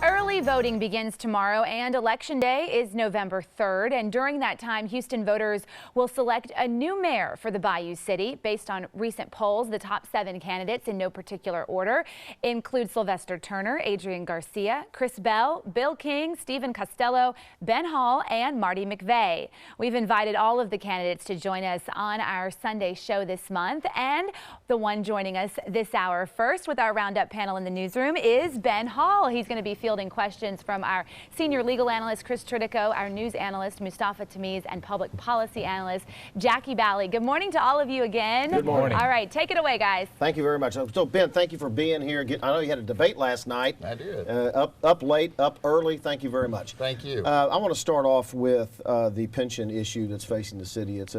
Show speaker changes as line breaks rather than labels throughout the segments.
Early voting begins tomorrow, and Election Day is November 3rd. And during that time, Houston voters will select a new mayor for the Bayou City. Based on recent polls, the top 7 candidates, in no particular order, include Sylvester Turner, Adrian Garcia, Chris Bell, Bill King, Stephen Costello, Ben Hall, and Marty McVey. We've invited all of the candidates to join us on our Sunday show this month. And the one joining us this hour first with our Roundup panel in the newsroom is Ben Hall. He's going to be fielding questions from our senior legal analyst, Chris Tritico, our news analyst, Mustafa Tamiz, and public policy analyst, Jackie Bally. Good morning to all of you again.
Good morning.
All right, take it away, guys.
Thank you very much. So, Ben, thank you for being here. I know you had a debate last night.
I did.
Up late, up early. Thank you very much.
Thank you.
I want to start off with the pension issue that's facing the city. It's,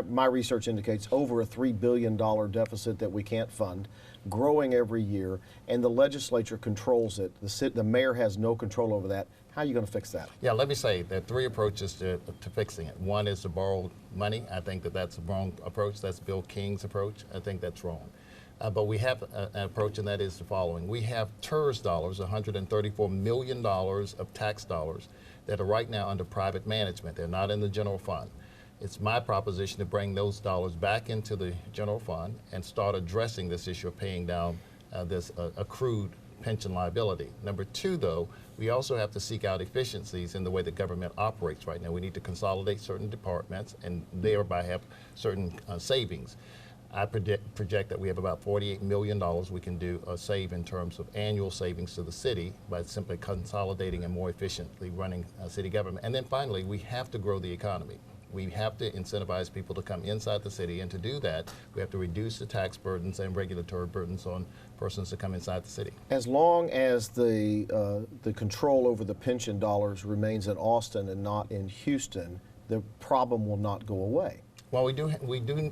my research indicates, over a $3 billion deficit that we can't fund, growing every year, and the legislature controls it. The mayor has no control over that. How are you going to fix that?
Yeah, let me say there are 3 approaches to fixing it. One is to borrow money. I think that's a wrong approach. That's Bill King's approach. I think that's wrong. But we have an approach, and that is the following. We have TERS dollars, $134 million of tax dollars that are right now under private management. They're not in the general fund. It's my proposition to bring those dollars back into the general fund and start addressing this issue of paying down this accrued pension liability. Number 2, though, we also have to seek out efficiencies in the way the government operates right now. We need to consolidate certain departments and thereby have certain savings. I project that we have about $48 million we can save in terms of annual savings to the city by simply consolidating and more efficiently running city government. And then finally, we have to grow the economy. We have to incentivize people to come inside the city, and to do that, we have to reduce the tax burdens and regulatory burdens on persons to come inside the city.
As long as the control over the pension dollars remains in Austin and not in Houston, the problem will not go away.
Well, we do.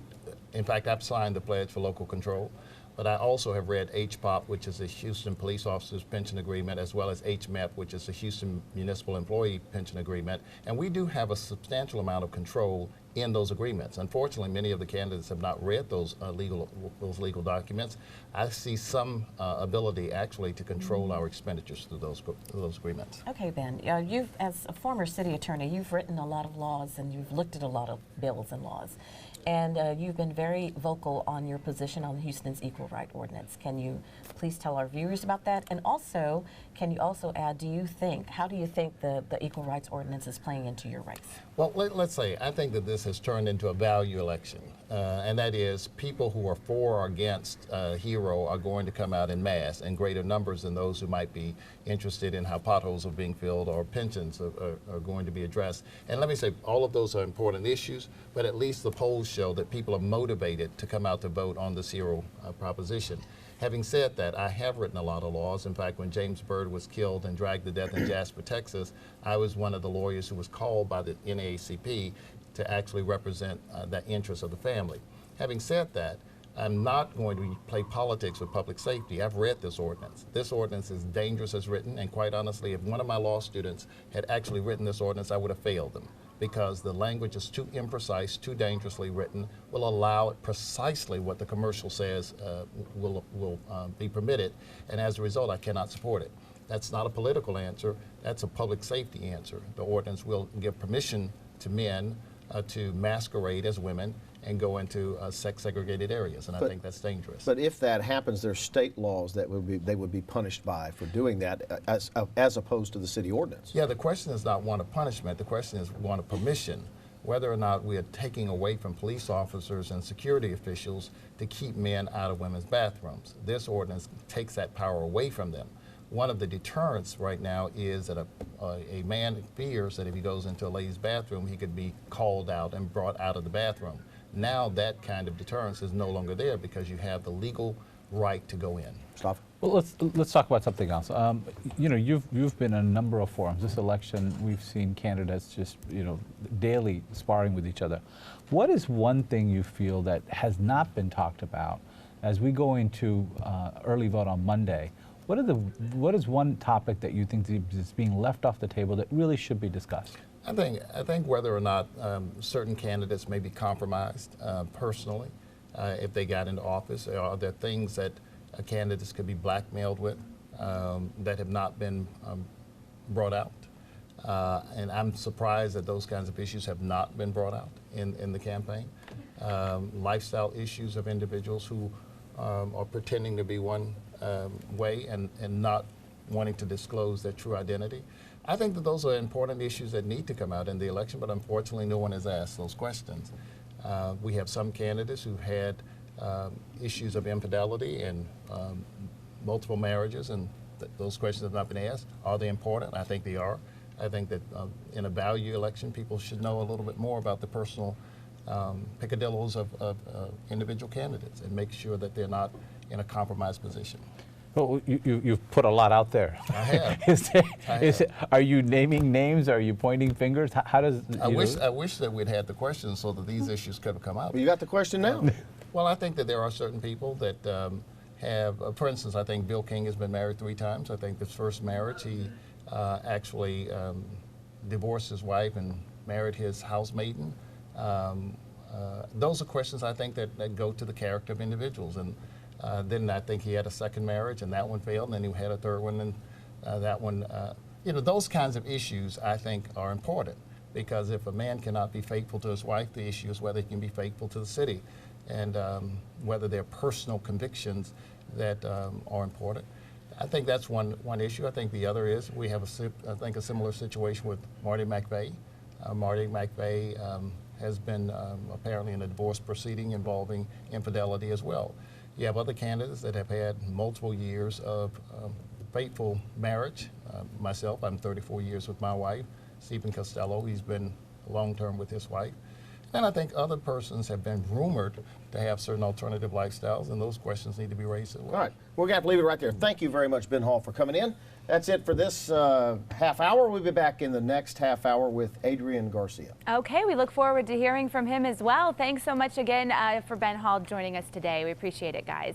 In fact, I've signed the pledge for local control. But I also have read HPOP, which is the Houston Police Officers Pension Agreement, as well as HMEP, which is the Houston Municipal Employee Pension Agreement. And we do have a substantial amount of control in those agreements. Unfortunately, many of the candidates have not read those legal documents. I see some ability actually to control our expenditures through those agreements.
Okay, Ben, you've, as a former city attorney, you've written a lot of laws and you've looked at a lot of bills and laws. And you've been very vocal on your position on Houston's Equal Right Ordinance. Can you please tell our viewers about that? And also, can you also add, how do you think the Equal Rights Ordinance is playing into your rights?
Well, let's say, I think that this has turned into a value election. And that is, people who are for or against HERO are going to come out in mass in greater numbers than those who might be interested in how potholes are being filled or pensions are going to be addressed. And let me say, all of those are important issues, but at least the polls show that people are motivated to come out to vote on this HERO proposition. Having said that, I have written a lot of laws. In fact, when James Byrd was killed and dragged to death in Jasper, Texas, I was one of the lawyers who was called by the NAACP to actually represent the interests of the family. Having said that, I'm not going to play politics with public safety. I've read this ordinance. This ordinance is dangerous as written, and quite honestly, if one of my law students had actually written this ordinance, I would have failed them, because the language is too imprecise, too dangerously written, will allow precisely what the commercial says will be permitted, and as a result, I cannot support it. That's not a political answer, that's a public safety answer. The ordinance will give permission to men to masquerade as women and go into sex-segregated areas, and I think that's dangerous.
But if that happens, there's state laws that they would be punished by for doing that, as opposed to the city ordinance.
Yeah, the question is not one of punishment. The question is one of permission, whether or not we are taking away from police officers and security officials to keep men out of women's bathrooms. This ordinance takes that power away from them. One of the deterrents right now is that a man fears that if he goes into a lady's bathroom, he could be called out and brought out of the bathroom. Now that kind of deterrence is no longer there because you have the legal right to go in.
Stop.
Well, let's talk about something else. You know, you've been in a number of forums. This election, we've seen candidates just, daily sparring with each other. What is one thing you feel that has not been talked about as we go into early vote on Monday? What is one topic that you think is being left off the table that really should be discussed?
I think whether or not certain candidates may be compromised personally if they got into office. Are there things that candidates could be blackmailed with? that have not been brought out. And I'm surprised that those kinds of issues have not been brought out in the campaign. Lifestyle issues of individuals who are pretending to be one way and not wanting to disclose their true identity. I think that those are important issues that need to come out in the election, but unfortunately no one has asked those questions. We have some candidates who've had issues of infidelity and multiple marriages, and those questions have not been asked. Are they important? I think they are. I think that in a value election, people should know a little bit more about the personal peccadillos of individual candidates and make sure that they're not in a compromised position.
Well, you've put a lot out there.
I have.
Are you naming names? Are you pointing fingers? How does
I wish that we'd had the questions so that these issues could have come out.
Well, you got the question now.
Well, I think that there are certain people that have, for instance, I think Bill King has been married 3 times. I think his first marriage, he actually divorced his wife and married his housemaiden. Those are questions I think that go to the character of individuals. And then I think he had a second marriage and that one failed, and then he had a third one and that one, you know, those kinds of issues I think are important, because if a man cannot be faithful to his wife, the issue is whether he can be faithful to the city, and whether there are personal convictions that are important. I think that's one issue. I think the other is we have a similar situation with Marty McVey. Marty McVey has been apparently in a divorce proceeding involving infidelity as well. You have other candidates that have had multiple years of faithful marriage. Myself, I'm 34 years with my wife. Stephen Costello, he's been long-term with his wife. And I think other persons have been rumored to have certain alternative lifestyles, and those questions need to be raised as well.
All right, we're going to have to leave it right there. Thank you very much, Ben Hall, for coming in. That's it for this half hour. We'll be back in the next half hour with Adrian Garcia.
Okay, we look forward to hearing from him as well. Thanks so much again for Ben Hall joining us today. We appreciate it, guys.